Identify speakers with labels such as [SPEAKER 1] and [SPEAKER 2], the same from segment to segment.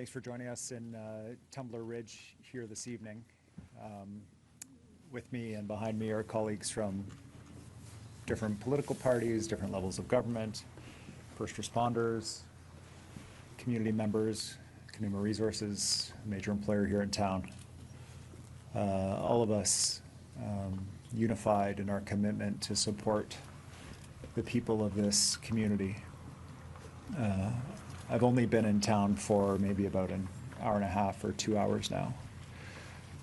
[SPEAKER 1] Thanks for joining us in Tumbler Ridge here this evening. With me and behind me are colleagues from different political parties, different levels of government, first responders, community members, Consumer Resources, a major employer here in town. All of us unified in our commitment to support the people of this community. I've only been in town for maybe about an hour and a half or 2 hours now.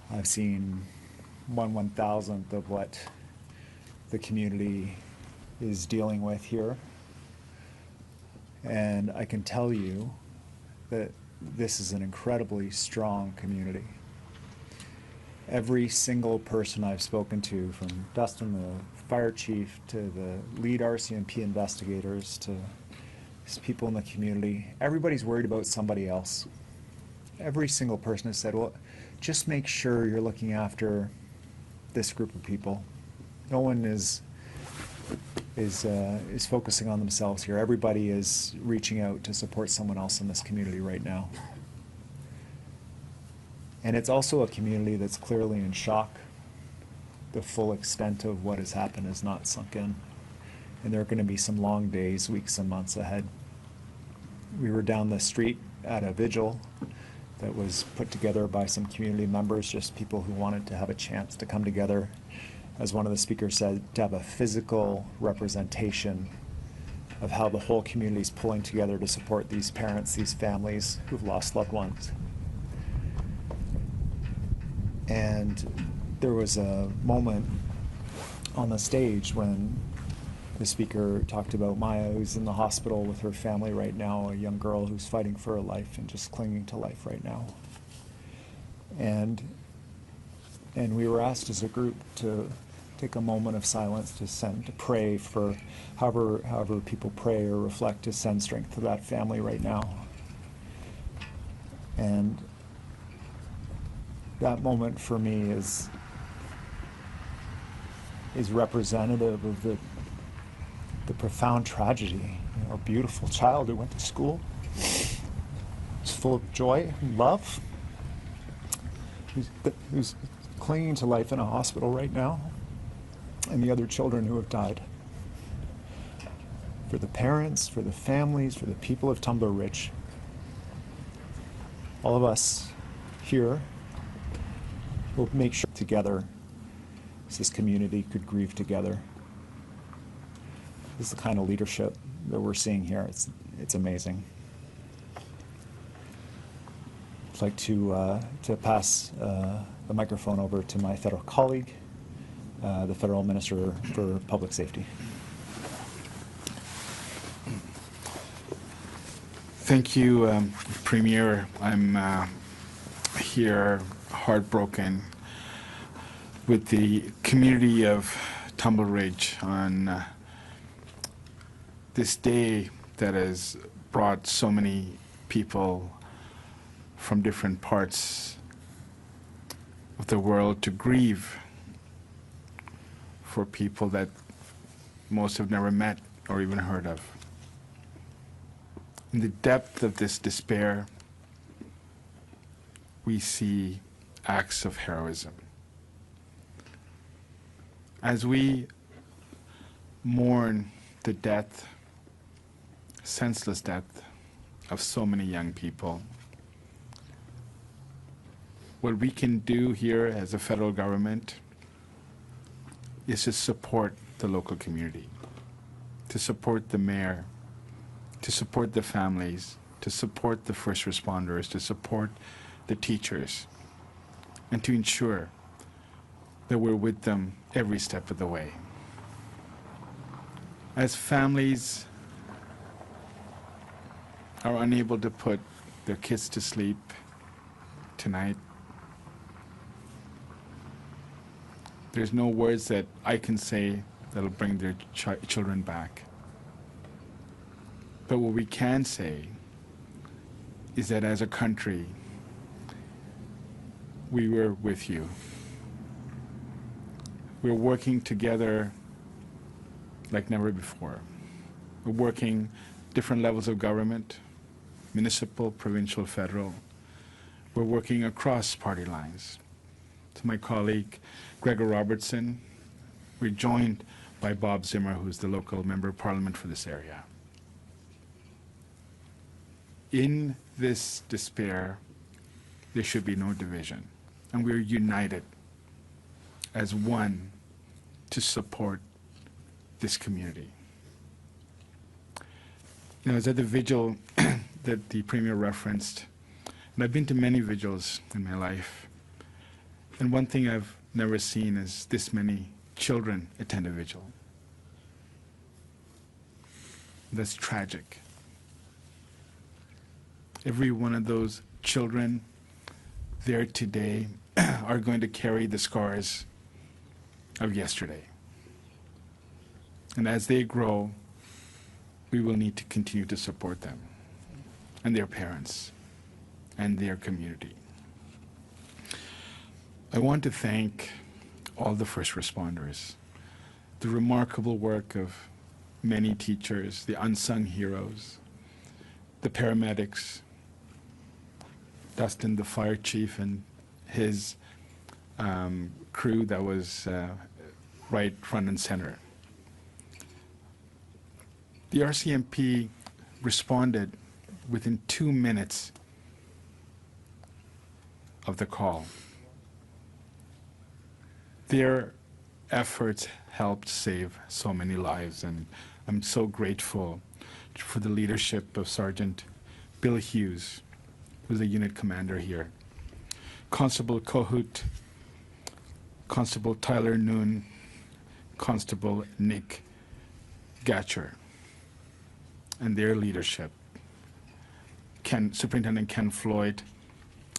[SPEAKER 1] I've seen 1/1000th of what the community is dealing with here. And I can tell you that this is an incredibly strong community. Every single person I've spoken to, from Dustin, the fire chief, to the lead RCMP investigators, to people in the community, everybody's worried about somebody else. Every single person has said, well, just make sure you're looking after this group of people. No one is focusing on themselves here. Everybody is reaching out to support someone else in this community right now. And it's also a community that's clearly in shock. The full extent of what has happened has not sunk in. And there are going to be some long days, weeks, and months ahead. We were down the street at a vigil that was put together by some community members, just people who wanted to have a chance to come together, as one of the speakers said, to have a physical representation of how the whole community is pulling together to support these parents, these families who've lost loved ones. And there was a moment on the stage when the speaker talked about Maya, who's in the hospital with her family right now, a young girl who's fighting for her life and just clinging to life right now. And we were asked as a group to take a moment of silence to pray for however people pray or reflect, to send strength to that family right now. And that moment for me is representative of the profound tragedy. A beautiful child who went to school, was full of joy and love, who's clinging to life in a hospital right now, and the other children who have died. For the parents, for the families, for the people of Tumbler Ridge, all of us here will make sure together this community could grieve together. This is the kind of leadership that we're seeing here. It's amazing. I'd like to pass the microphone over to my federal colleague, the Federal Minister for Public Safety.
[SPEAKER 2] Thank you, Premier. I'm here heartbroken with the community of Tumbler Ridge on this day that has brought so many people from different parts of the world to grieve for people that most have never met or even heard of. In the depth of this despair, we see acts of heroism. As we mourn the death, senseless death of so many young people, what we can do here as a federal government is to support the local community, to support the mayor, to support the families, to support the first responders, to support the teachers, and to ensure that we're with them every step of the way. As families are unable to put their kids to sleep tonight, there's no words that I can say that'll bring their children back. But what we can say is that as a country, we were with you. We're working together like never before. We're working different levels of government, municipal, provincial, federal, We're working across party lines. To my colleague, Gregor Robertson, we're joined by Bob Zimmer, who's the local member of parliament for this area. In this despair, there should be no division, and we're united as one to support this community. You know, I was at the vigil that the Premier referenced, and I've been to many vigils in my life, and one thing I've never seen is this many children attend a vigil. That's tragic. Every one of those children there today are going to carry the scars of yesterday. And as they grow, we will need to continue to support them and their parents and their community. I want to thank all the first responders, the remarkable work of many teachers, the unsung heroes, the paramedics, Dustin, the fire chief, and his crew that was right front and center. The RCMP responded within 2 minutes of the call. Their efforts helped save so many lives, and I'm so grateful for the leadership of Sergeant Bill Hughes, who's a unit commander here, Constable Kohut, Constable Tyler Noon, Constable Nick Gatcher, and their leadership, Superintendent Ken Floyd,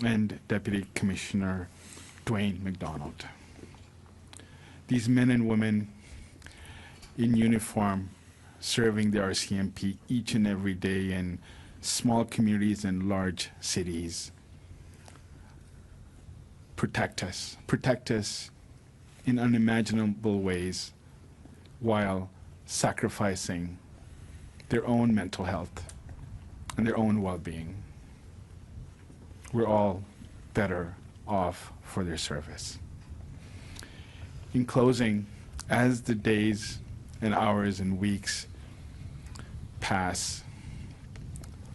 [SPEAKER 2] and Deputy Commissioner Dwayne McDonald. These men and women in uniform serving the RCMP each and every day in small communities and large cities protect us in unimaginable ways while sacrificing their own mental health and their own well-being. We're all better off for their service. In closing, as the days and hours and weeks pass,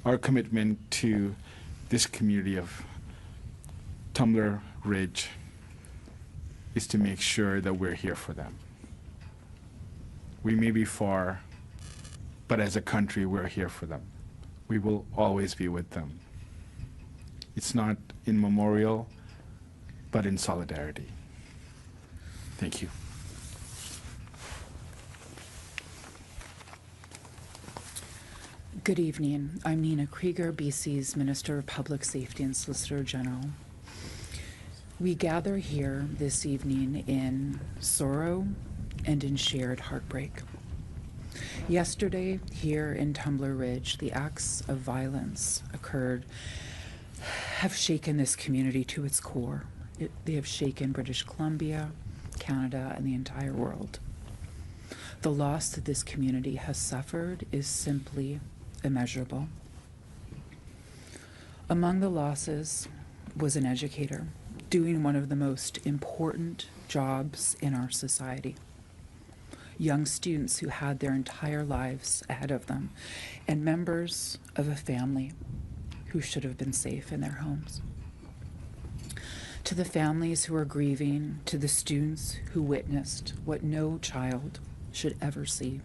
[SPEAKER 2] our commitment to this community of Tumbler Ridge is to make sure that we're here for them. We may be far, but as a country, we're here for them. We will always be with them. It's not in memorial, but in solidarity. Thank you.
[SPEAKER 3] Good evening. I'm Nina Krieger, BC's Minister of Public Safety and Solicitor General. We gather here this evening in sorrow and in shared heartbreak. Yesterday, here in Tumbler Ridge, the acts of violence have shaken this community to its core. They have shaken British Columbia, Canada, and the entire world. The loss that this community has suffered is simply immeasurable. Among the losses was an educator doing one of the most important jobs in our society. Young students who had their entire lives ahead of them, and members of a family who should have been safe in their homes. To the families who are grieving, to the students who witnessed what no child should ever see,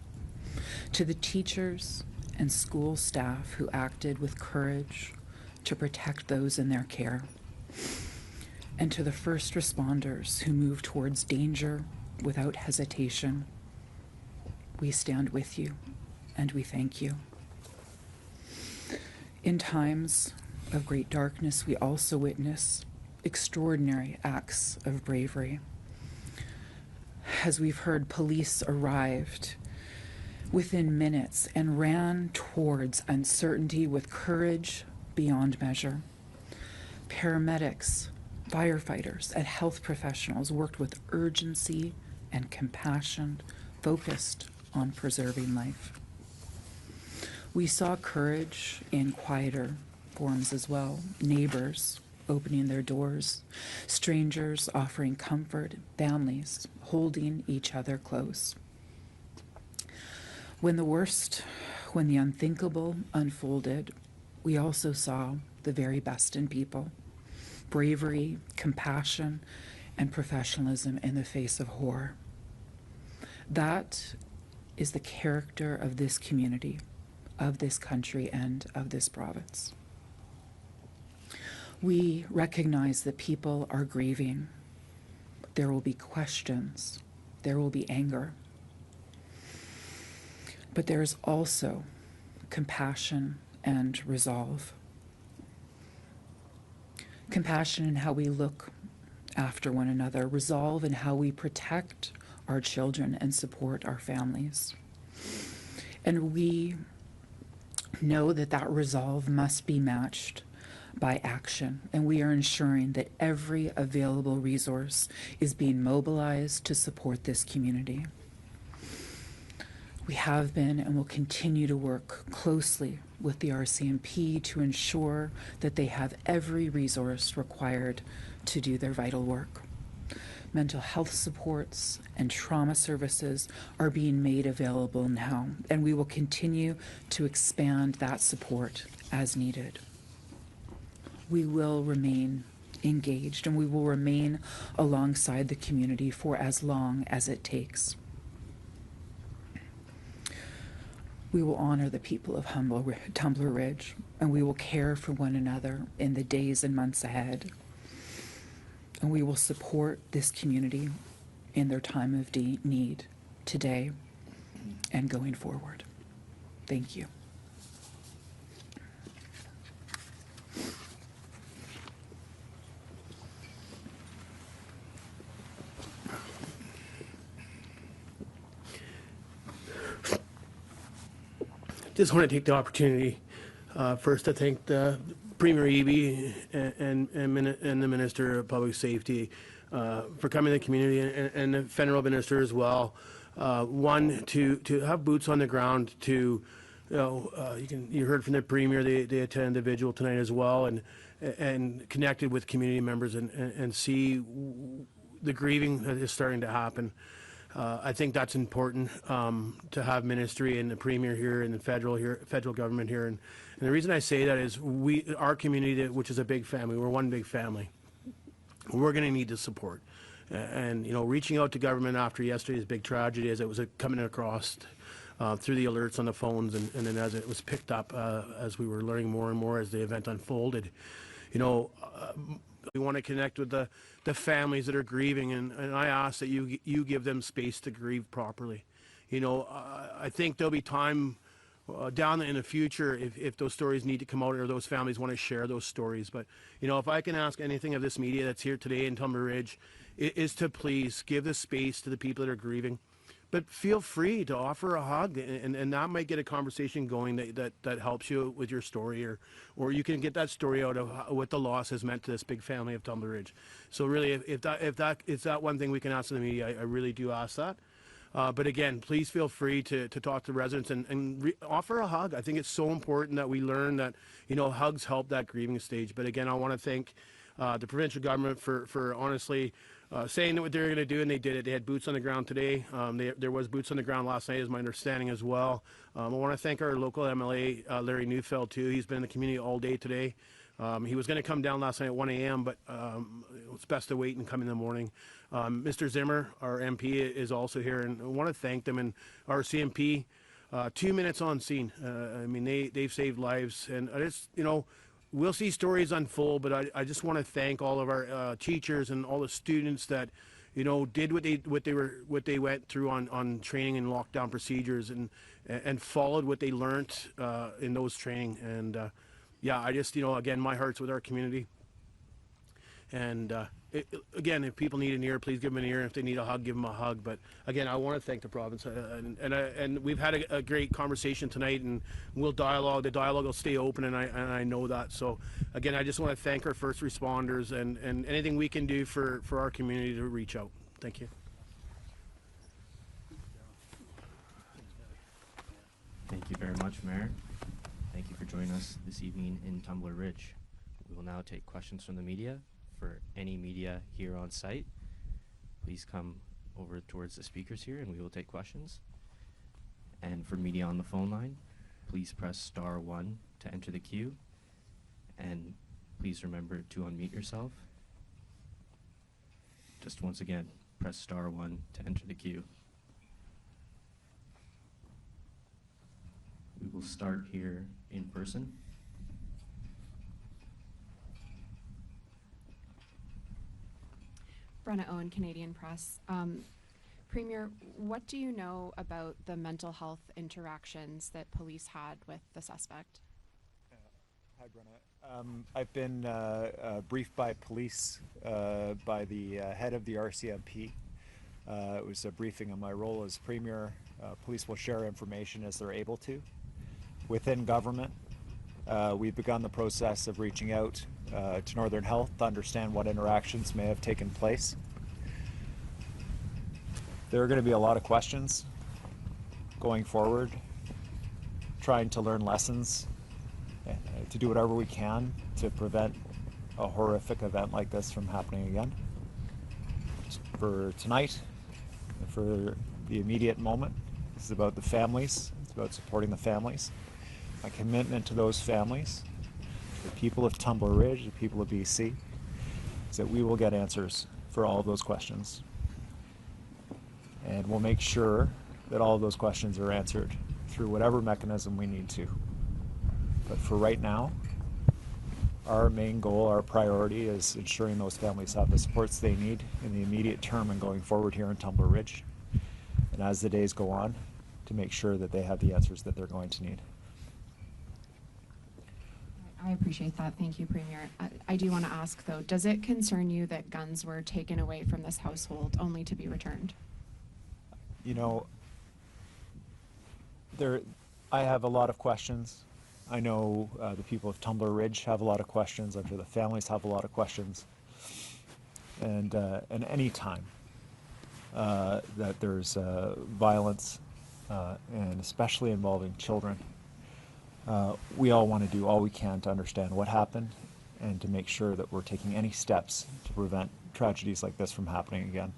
[SPEAKER 3] to the teachers and school staff who acted with courage to protect those in their care, and to the first responders who moved towards danger without hesitation, we stand with you and we thank you. In times of great darkness, we also witness extraordinary acts of bravery. As we've heard, police arrived within minutes and ran towards uncertainty with courage beyond measure. Paramedics, firefighters, and health professionals worked with urgency and compassion, focused on preserving life. We saw courage in quieter forms as well. Neighbors opening their doors, strangers offering comfort, families holding each other close. When the unthinkable unfolded, we also saw the very best in people: bravery, compassion, and professionalism in the face of horror. That is the character of this community, of this country, and of this province. We recognize that people are grieving. There will be questions. There will be anger. But there is also compassion and resolve. Compassion in how we look after one another, resolve in how we protect our children and support our families. And we know that that resolve must be matched by action, and we are ensuring that every available resource is being mobilized to support this community. We have been and will continue to work closely with the RCMP to ensure that they have every resource required to do their vital work. Mental health supports and trauma services are being made available now, and we will continue to expand that support as needed. We will remain engaged, and we will remain alongside the community for as long as it takes. We will honor the people of Tumbler Ridge, and we will care for one another in the days and months ahead. And we will support this community in their time of need today and going forward. Thank you.
[SPEAKER 4] Just want to take the opportunity first to thank the Premier Eby and the Minister of Public Safety for coming to the community, and the Federal Minister as well. One, to have boots on the ground. To you heard from the Premier, they attended the vigil tonight as well, and connected with community members and see the grieving that is starting to happen. I think that's important to have ministry and the Premier here and the federal government here. And the reason I say that is our community, which is a big family, we're one big family. We're going to need the support. And, reaching out to government after yesterday's big tragedy, as it was coming across through the alerts on the phones, and then as it was picked up as we were learning more and more as the event unfolded, we want to connect with the families that are grieving, and I ask that you give them space to grieve properly. I think there'll be time down in the future if those stories need to come out or those families want to share those stories. But, if I can ask anything of this media that's here today in Tumbler Ridge, is to please give the space to the people that are grieving. But feel free to offer a hug, and that might get a conversation going that helps you with your story, or you can get that story out of what the loss has meant to this big family of Tumbler Ridge. So really, if that is that one thing we can ask in the media, I really do ask that. But again, please feel free to talk to residents and offer a hug. I think it's so important that we learn that hugs help that grieving stage. But again, I want to thank the provincial government for honestly saying what they were going to do, and they did it. They had boots on the ground today. There was boots on the ground last night, is my understanding as well. I want to thank our local MLA, Larry Neufeld, too. He's been in the community all day today. He was going to come down last night at 1 a.m., but it's best to wait and come in the morning. Mr. Zimmer, our MP, is also here, and I want to thank them. And our CMP, 2 minutes on scene. I mean, they've saved lives, and I just, we'll see stories unfold, but I just want to thank all of our teachers and all the students that, did what they went through on training and lockdown procedures, and followed what they learned in those training. And I just, again, my heart's with our community. And again, if people need an ear, please give them an ear. If they need a hug, give them a hug. But again, I want to thank the province, and we've had a great conversation tonight, and we'll dialogue. The dialogue will stay open, and I know that. So again, I just want to thank our first responders and anything we can do for our community to reach out. Thank you.
[SPEAKER 5] Thank you very much, Mayor. Thank you for joining us this evening in Tumbler Ridge. We will now take questions from the media. For any media here on site, please come over towards the speakers here and we will take questions. And for media on the phone line, please press *1 to enter the queue. And please remember to unmute yourself. Just once again, press *1 to enter the queue. We will start here in person.
[SPEAKER 6] Brenna Owen, Canadian Press. Premier, what do you know about the mental health interactions that police had with the suspect?
[SPEAKER 1] Hi, Brenna. I've been briefed by police by the head of the RCMP. It was a briefing on my role as Premier. Police will share information as they're able to. Within government, we've begun the process of reaching out to Northern Health to understand what interactions may have taken place. There are going to be a lot of questions going forward, trying to learn lessons, to do whatever we can to prevent a horrific event like this from happening again. For tonight, for the immediate moment, this is about the families, it's about supporting the families. My commitment to those families, the people of Tumbler Ridge, the people of BC, is that we will get answers for all of those questions. And we'll make sure that all of those questions are answered through whatever mechanism we need to. But for right now, our main goal, our priority is ensuring those families have the supports they need in the immediate term and going forward here in Tumbler Ridge. And as the days go on, to make sure that they have the answers that they're going to need.
[SPEAKER 6] I appreciate that. Thank you, Premier. I do want to ask, though, does it concern you that guns were taken away from this household only to be returned?
[SPEAKER 1] You know, I have a lot of questions. I know the people of Tumbler Ridge have a lot of questions. I'm sure the families have a lot of questions. And any time that there's violence, and especially involving children, we all want to do all we can to understand what happened and to make sure that we're taking any steps to prevent tragedies like this from happening again.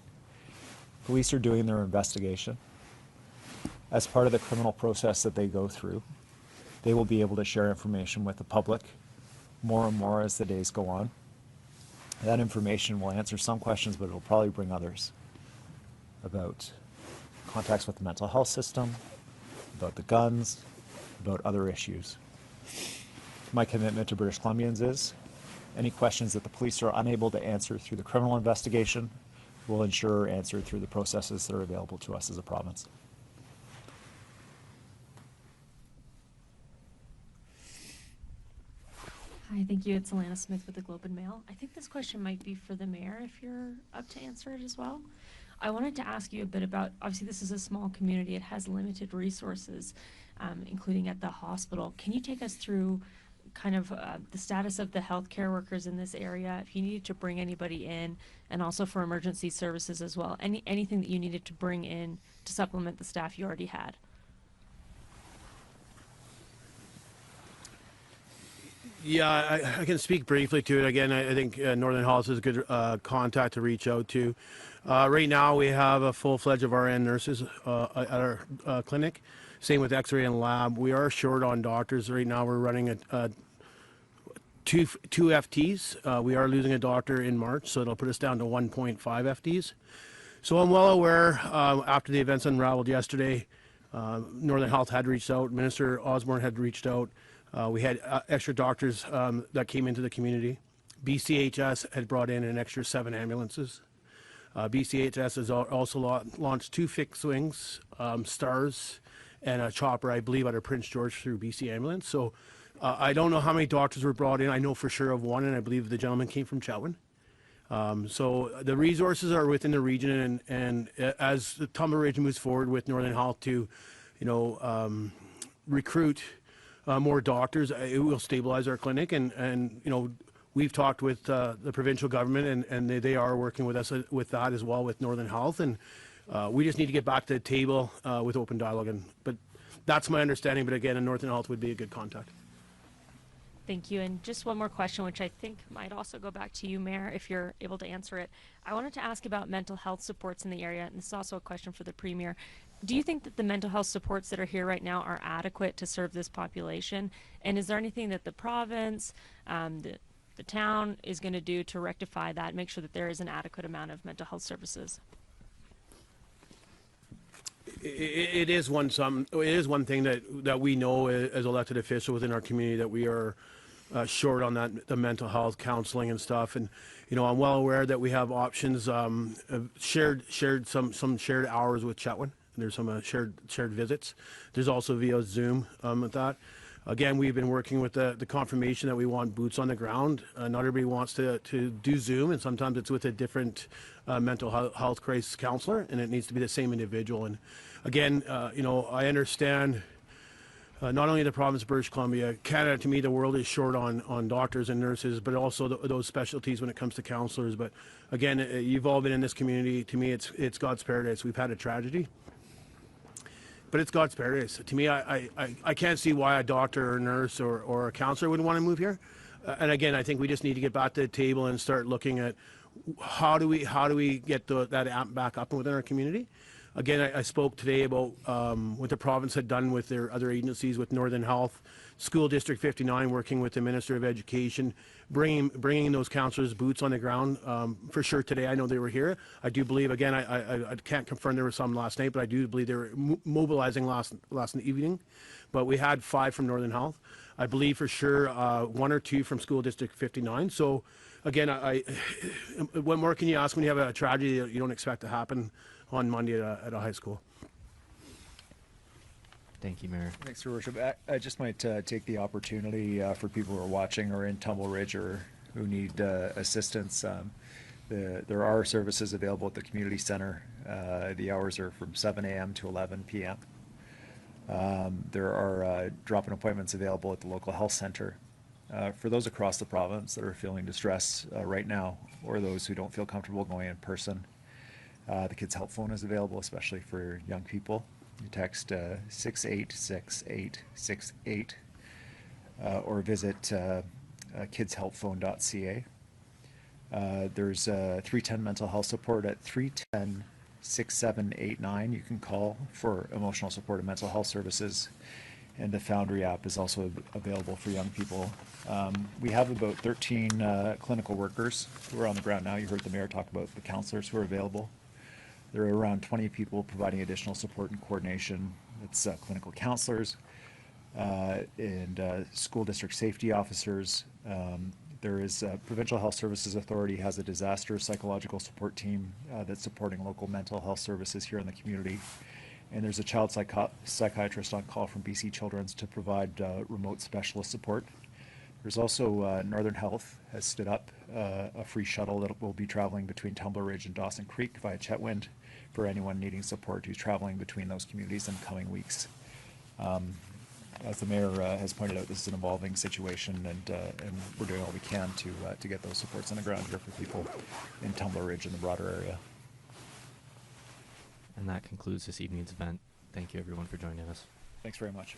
[SPEAKER 1] Police are doing their investigation. As part of the criminal process that they go through, they will be able to share information with the public more and more as the days go on. That information will answer some questions, but it will probably bring others about contacts with the mental health system, about the guns, about other issues. My commitment to British Columbians is any questions that the police are unable to answer through the criminal investigation will ensure answered through the processes that are available to us as a province.
[SPEAKER 7] Hi, thank you. It's Alana Smith with the Globe and Mail. I think this question might be for the mayor if you're up to answer it as well. I wanted to ask you a bit about, obviously this is a small community, it has limited resources, including at the hospital. Can you take us through kind of the status of the healthcare workers in this area, if you needed to bring anybody in, and also for emergency services as well, anything that you needed to bring in to supplement the staff you already had?
[SPEAKER 4] Yeah, I can speak briefly to it. Again, I think Northern Health is a good contact to reach out to. Right now, we have a full-fledged of RN nurses at our clinic. Same with X-ray and lab. We are short on doctors right now. We're running two FTs. We are losing a doctor in March, so it'll put us down to 1.5 FTs. So I'm well aware, after the events unraveled yesterday, Northern Health had reached out. Minister Osborne had reached out. We had extra doctors that came into the community. BCHS had brought in an extra 7 ambulances. BCHS has also launched 2 fixed wings, STARS, and a chopper, I believe, out of Prince George through BC Ambulance. So I don't know how many doctors were brought in. I know for sure of one, and I believe the gentleman came from Chetwynd. So the resources are within the region, and as the Tumbler Ridge moves forward with Northern Health to, recruit more doctors, it will stabilize our clinic, and we've talked with the provincial government, and they are working with us with that as well with Northern Health, and we just need to get back to the table with open dialogue. But that's my understanding. But again, Northern Health would be a good contact.
[SPEAKER 7] Thank you. And just one more question, which I think might also go back to you, Mayor, if you're able to answer it. I wanted to ask about mental health supports in the area, and this is also a question for the Premier. Do you think that the mental health supports that are here right now are adequate to serve this population? And is there anything that the province, the town is going to do to rectify that, make sure that there is an adequate amount of mental health services?
[SPEAKER 4] It is one thing that we know as elected officials within our community, that we are short on the mental health counseling and stuff. And I'm well aware that we have options, shared some shared hours with Chetwynd. There's some shared visits. There's also via Zoom with that. Again, we've been working with the confirmation that we want boots on the ground. Not everybody wants to do Zoom, and sometimes it's with a different mental health crisis counselor, and it needs to be the same individual. And again, I understand not only the province of British Columbia, Canada, to me, the world is short on doctors and nurses, but also those specialties when it comes to counselors. But again, you've all been in this community. To me, it's God's paradise. We've had a tragedy, but it's God's paradise. To me, I can't see why a doctor or a nurse or a counselor would want to move here. And again, I think we just need to get back to the table and start looking at how do we get that amp back up within our community. Again, I spoke today about what the province had done with their other agencies, with Northern Health, School District 59, working with the Minister of Education, bringing those counselors boots on the ground. For sure today, I know they were here. I do believe, again, I can't confirm there were some last night, but I do believe they were mobilizing last evening. But we had 5 from Northern Health. I believe for sure 1 or 2 from School District 59. So again, what more can you ask when you have a tragedy that you don't expect to happen on Monday at a high school?
[SPEAKER 5] Thank you, Mayor.
[SPEAKER 1] Thanks, Your Worship. I just might take the opportunity for people who are watching or in Tumble Ridge or who need assistance. There are services available at the community center. The hours are from 7 a.m. to 11 p.m. There are drop-in appointments available at the local health center. For those across the province that are feeling distress right now, or those who don't feel comfortable going in person, the Kids Help Phone is available, especially for young people. You text 686868 or visit kidshelpphone.ca. There's 310 mental health support at 310-6789. You can call for emotional support and mental health services. And the Foundry app is also available for young people. We have about 13 clinical workers who are on the ground now. You heard the mayor talk about the counselors who are available. There are around 20 people providing additional support and coordination. It's clinical counselors and school district safety officers. There is Provincial Health Services Authority has a disaster psychological support team that's supporting local mental health services here in the community. And there's a child psychiatrist on call from BC Children's to provide remote specialist support. There's also Northern Health has stood up a free shuttle that will be traveling between Tumble Ridge and Dawson Creek via Chetwynd for anyone needing support who's traveling between those communities in coming weeks. As the mayor has pointed out, this is an evolving situation, and we're doing all we can to get those supports on the ground here for people in Tumble Ridge and the broader area.
[SPEAKER 5] And that concludes this evening's event. Thank you, everyone, for joining us.
[SPEAKER 1] Thanks very much.